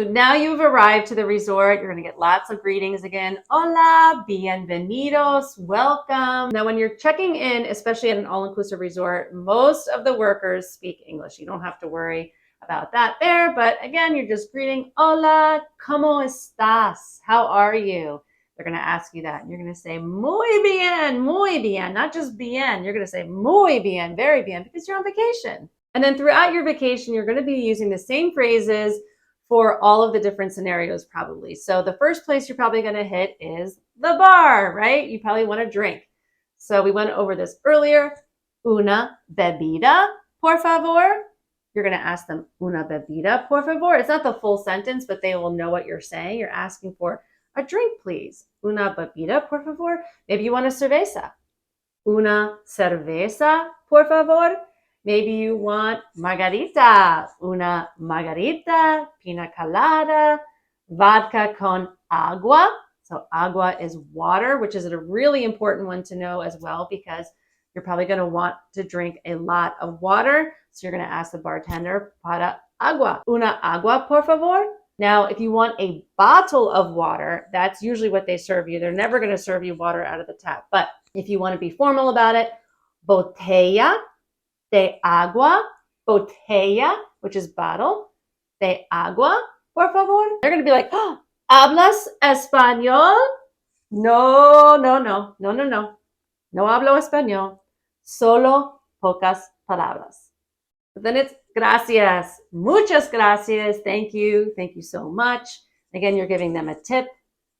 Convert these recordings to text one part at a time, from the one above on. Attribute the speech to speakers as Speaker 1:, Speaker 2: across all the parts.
Speaker 1: So now you've arrived to the resort. You're going to get lots of greetings again. Hola, bienvenidos, welcome. Now, when you're checking in, especially at an all-inclusive resort, most of the workers speak English. You don't have to worry about that there. But again, you're just greeting, hola, ¿cómo estás? How are you? They're going to ask you that. And you're going to say, muy bien, not just bien. You're going to say muy bien, very bien, because you're on vacation. And then throughout your vacation, you're going to be using the same phrases for all of the different scenarios probably. So the first place you're probably going to hit is the bar, right? You probably want to drink. So we went over this earlier. Una bebida, por favor. You're going to ask them, una bebida, por favor. It's not the full sentence, but they will know what you're saying. You're asking for a drink, please. Una bebida, por favor. Maybe you want a cerveza. Una cerveza, por favor. Maybe you want margarita, una margarita, pina colada, vodka con agua. So agua is water, which is a really important one to know as well, because you're probably going to want to drink a lot of water. So you're going to ask the bartender, para agua. Una agua, por favor. Now, if you want a bottle of water, that's usually what they serve you. They're never going to serve you water out of the tap. But if you want to be formal about it, botella de agua, botella, which is bottle, de agua, por favor. They're going to be like, oh, ¿hablas español? No. No hablo español. Solo pocas palabras. But then it's gracias. Muchas gracias. Thank you. Thank you so much. Again, you're giving them a tip,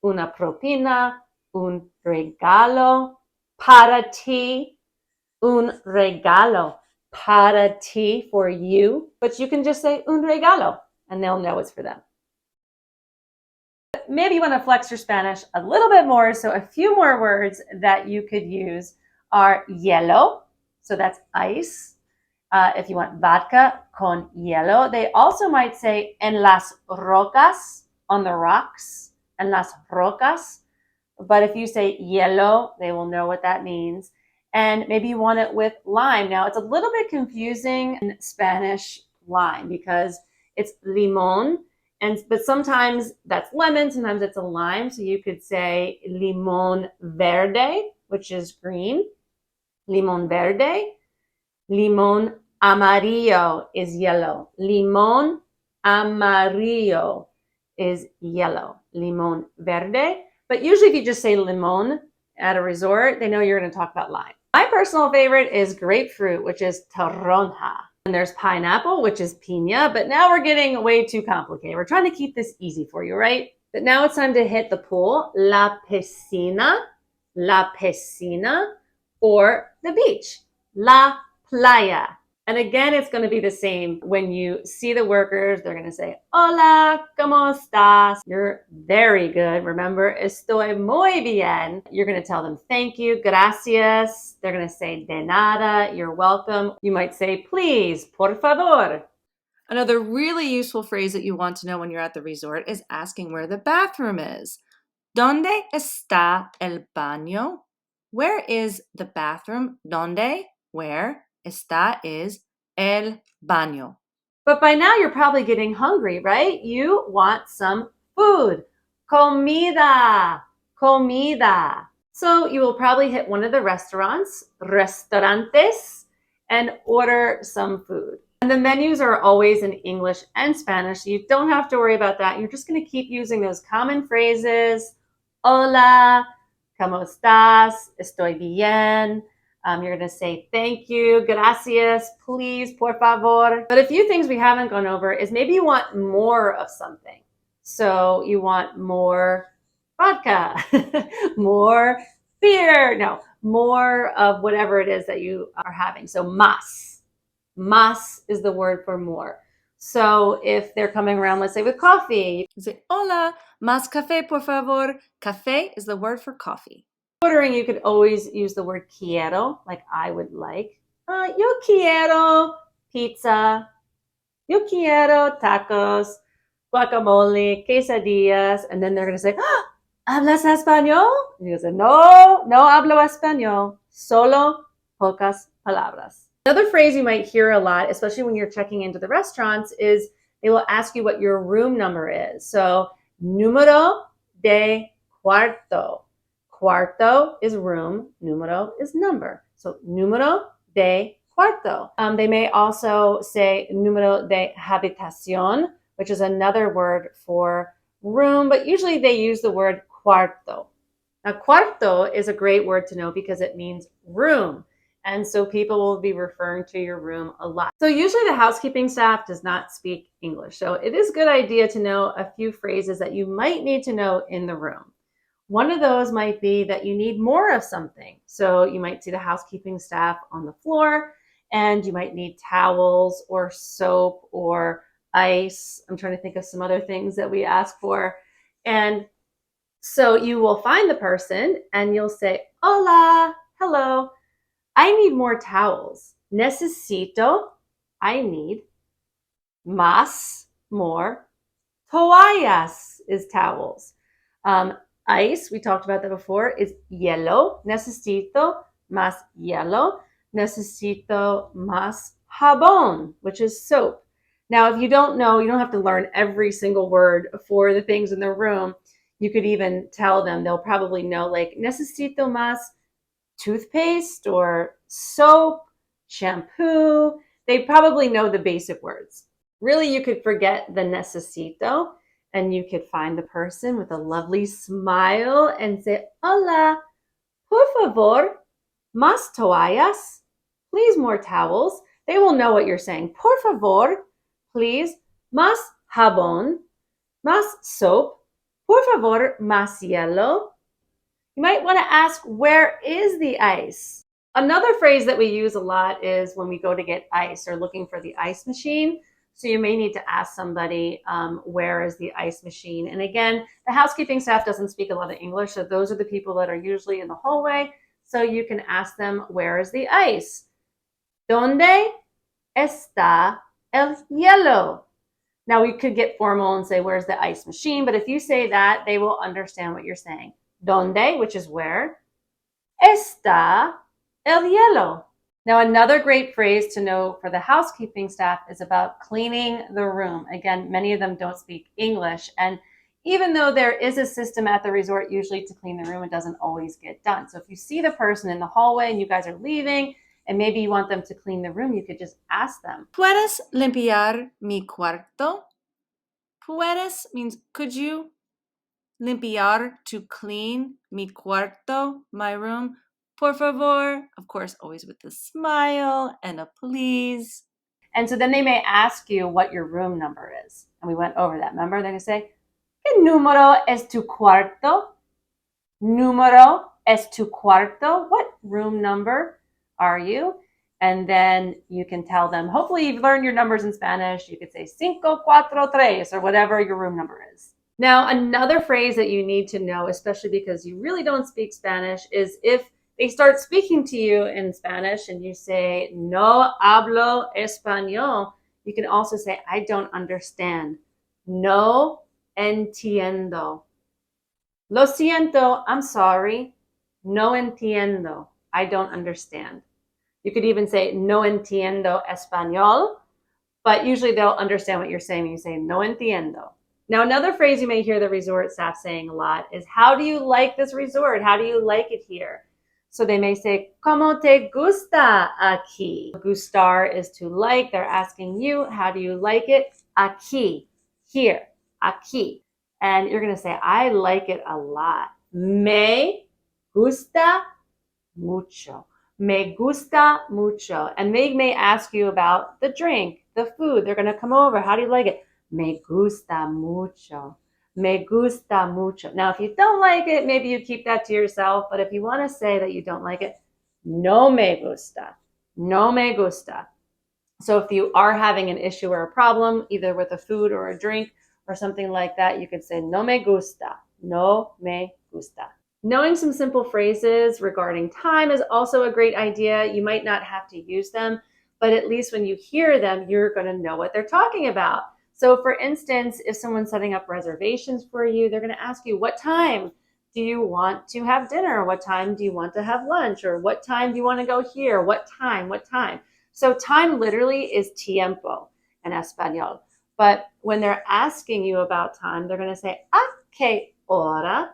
Speaker 1: una propina, un regalo, para ti, un regalo. Para ti, for you, but you can just say un regalo and they'll know it's for them. Maybe you want to flex your Spanish a little bit more, so a few more words that you could use are hielo, so that's ice. If you want vodka con hielo, they also might say en las rocas, on the rocks, en las rocas. But if you say hielo, they will know what that means. And maybe you want it with lime. Now, it's a little bit confusing in Spanish, lime, because it's limón, but sometimes that's lemon, sometimes it's a lime. So you could say limón verde, which is green, limón verde. Limón amarillo is yellow. Limón amarillo is yellow. Limón verde. But usually if you just say limón at a resort, they know you're going to talk about lime. My personal favorite is grapefruit, which is toronja. And there's pineapple, which is piña, but now we're getting way too complicated. We're trying to keep this easy for you, right? But now it's time to hit the pool, la piscina, or the beach, la playa. And again, it's going to be the same. When you see the workers, they're going to say, hola, ¿cómo estás? You're very good. Remember, estoy muy bien. You're going to tell them thank you, gracias. They're going to say de nada, you're welcome. You might say, please, por favor. Another really useful phrase that you want to know when you're at the resort is asking where the bathroom is. ¿Dónde está el baño? Where is the bathroom? ¿Dónde? Where? Está is el baño. But by now you're probably getting hungry, right? You want some food. Comida. So you will probably hit one of the restaurantes, and order some food. And the menus are always in English and Spanish, so you don't have to worry about that. You're just going to keep using those common phrases. Hola, ¿cómo estás? Estoy bien. You're going to say thank you, gracias, please, por favor. But a few things we haven't gone over is maybe you want more of something. So you want more vodka, more beer, more of whatever it is that you are having. So más. Más is the word for more. So if they're coming around, let's say with coffee, you say, hola, más café, por favor. Café is the word for coffee. Ordering, you could always use the word quiero, like I would like. Yo quiero pizza. Yo quiero tacos, guacamole, quesadillas. And then they're going to say, ¿hablas español? And you say, no hablo español. Solo pocas palabras. Another phrase you might hear a lot, especially when you're checking into the restaurants, is they will ask you what your room number is. So, número de cuarto. Cuarto is room, número is number. So, número de cuarto. They may also say número de habitación, which is another word for room, but usually they use the word cuarto. Now, cuarto is a great word to know because it means room. And so people will be referring to your room a lot. So usually the housekeeping staff does not speak English. So it is a good idea to know a few phrases that you might need to know in the room. One of those might be that you need more of something. So you might see the housekeeping staff on the floor and you might need towels or soap or ice. I'm trying to think of some other things that we ask for. And so you will find the person and you'll say, hola, hello, I need more towels. Necesito, I need. Más, more. Toallas is towels. Ice, we talked about that before, is hielo. Necesito más hielo. Necesito más jabón, which is soap. Now, if you don't know, you don't have to learn every single word for the things in the room. You could even tell them, they'll probably know, like, necesito más toothpaste or soap, shampoo. They probably know the basic words. Really, you could forget the necesito and you could find the person with a lovely smile and say, hola, por favor, más toallas, please more towels. They will know what you're saying. Por favor, please, más jabón, más soap, por favor, más hielo. You might want to ask, where is the ice? Another phrase that we use a lot is when we go to get ice or looking for the ice machine. So you may need to ask somebody, where is the ice machine? And again, the housekeeping staff doesn't speak a lot of English, so those are the people that are usually in the hallway. So you can ask them, where is the ice? ¿Dónde está el hielo? Now we could get formal and say, where's the ice machine? But if you say that, they will understand what you're saying. ¿Dónde, which is where, está el hielo? Now, another great phrase to know for the housekeeping staff is about cleaning the room. Again, many of them don't speak English. And even though there is a system at the resort usually to clean the room, it doesn't always get done. So if you see the person in the hallway and you guys are leaving and maybe you want them to clean the room, you could just ask them, ¿Puedes limpiar mi cuarto? Puedes means could you? Limpiar, to clean. Mi cuarto, my room. Por favor, of course, always with a smile and a please. And so then they may ask you what your room number is. And we went over that. Remember, they're going to say, ¿Qué número es tu cuarto? Número es tu cuarto? What room number are you? And then you can tell them, hopefully you've learned your numbers in Spanish. You could say 543 or whatever your room number is. Now, another phrase that you need to know, especially because you really don't speak Spanish, is if they start speaking to you in Spanish and you say, no hablo español, you can also say, I don't understand. No entiendo. Lo siento, I'm sorry. No entiendo. I don't understand. You could even say, no entiendo español, but usually they'll understand what you're saying when you say, no entiendo. Now, another phrase you may hear the resort staff saying a lot is, how do you like this resort? How do you like it here? So they may say, ¿Cómo te gusta aquí? Gustar is to like. They're asking you, how do you like it? Aquí, here, aquí. And you're going to say, I like it a lot. Me gusta mucho. Me gusta mucho. And they may ask you about the drink, the food. They're going to come over. How do you like it? Me gusta mucho. Me gusta mucho. Now, if you don't like it, maybe you keep that to yourself. But if you want to say that you don't like it, no me gusta. No me gusta. So if you are having an issue or a problem, either with a food or a drink or something like that, you could say no me gusta. No me gusta. Knowing some simple phrases regarding time is also a great idea. You might not have to use them, but at least when you hear them, you're going to know what they're talking about. So for instance, if someone's setting up reservations for you, they're going to ask you, what time do you want to have dinner? What time do you want to have lunch? Or what time do you want to go here? What time? What time? So time literally is tiempo in Espanol. But when they're asking you about time, they're going to say, ¿A qué hora?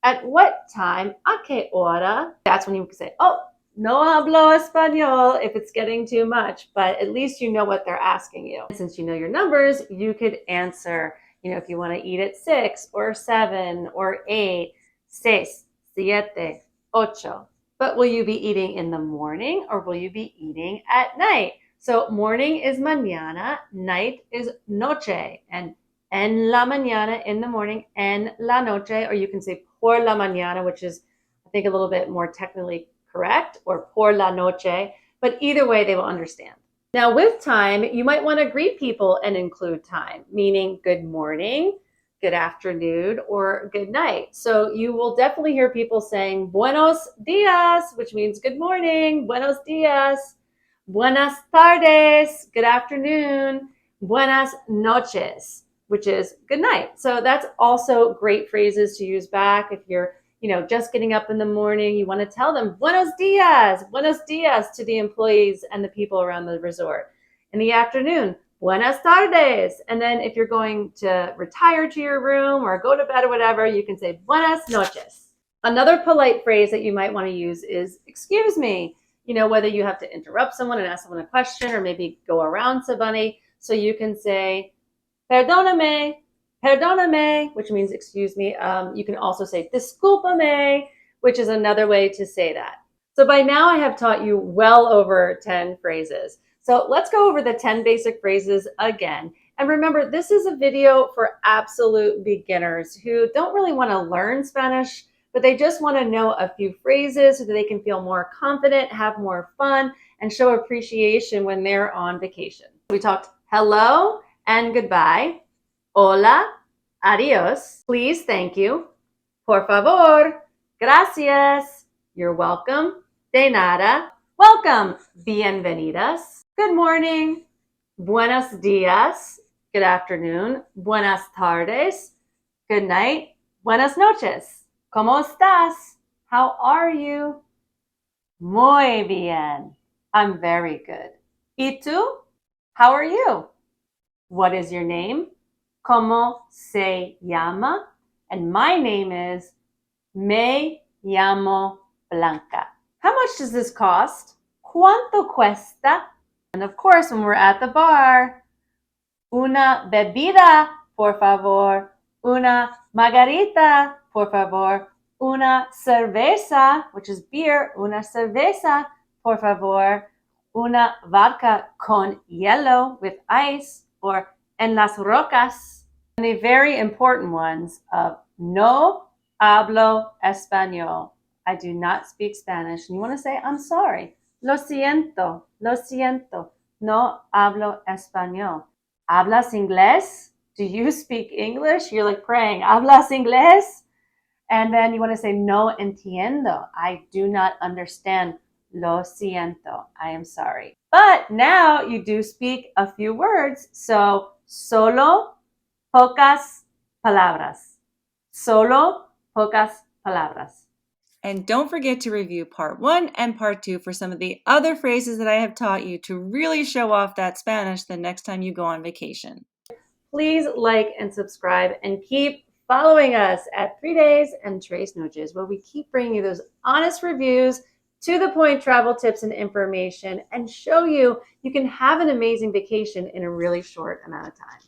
Speaker 1: At what time? ¿A qué hora? That's when you can say, oh, no hablo español if it's getting too much, but at least you know what they're asking you. And since you know your numbers, you could answer, if you want to eat at 6 or 7 or 8, 6, 7, 8. But will you be eating in the morning or will you be eating at night? So morning is mañana, night is noche, and en la mañana in the morning, en la noche, or you can say por la mañana, which is, I think, a little bit more technically correct, or por la noche, but either way, they will understand. Now with time, you might want to greet people and include time, meaning good morning, good afternoon, or good night. So you will definitely hear people saying buenos dias, which means good morning, buenos dias, buenas tardes, good afternoon, buenas noches, which is good night. So that's also great phrases to use back if you're, just getting up in the morning. You want to tell them buenos dias to the employees and the people around the resort. In the afternoon, buenas tardes. And then if you're going to retire to your room or go to bed or whatever, you can say buenas noches. Another polite phrase that you might want to use is excuse me. Whether you have to interrupt someone and ask someone a question or maybe go around somebody. So you can say, perdóname, which means excuse me. You can also say discúlpame, which is another way to say that. So by now I have taught you well over 10 phrases. So let's go over the 10 basic phrases again. And remember, this is a video for absolute beginners who don't really want to learn Spanish, but they just want to know a few phrases so that they can feel more confident, have more fun, and show appreciation when they're on vacation. We talked hello and goodbye, hola, adios, please, thank you, por favor, gracias, you're welcome, de nada, welcome, bienvenidas, good morning, buenos dias, good afternoon, buenas tardes, good night, buenas noches. ¿Cómo estás? How are you? Muy bien. I'm very good. ¿Y tú? How are you? What is your name? ¿Cómo se llama? And my name is Me llamo Blanca. How much does this cost? ¿Cuánto cuesta? And of course, when we're at the bar, una bebida, por favor. Una margarita, por favor. Una cerveza, which is beer. Una cerveza, por favor. Una vodka con hielo, with ice, or en las rocas. And the very important ones of no hablo español. I do not speak Spanish. And you want to say, I'm sorry. Lo siento, no hablo español. ¿Hablas inglés? Do you speak English? You're like praying, ¿hablas inglés? And then you want to say, no entiendo. I do not understand. Lo siento. I am sorry. But now you do speak a few words. So, solo pocas palabras. Solo pocas palabras.
Speaker 2: And don't forget to review part 1 and part 2 for some of the other phrases that I have taught you to really show off that Spanish the next time you go on vacation.
Speaker 1: Please like and subscribe and keep following us at 3 Days and Tres Noches, where we keep bringing you those honest reviews, to the point travel tips and information, and show you can have an amazing vacation in a really short amount of time.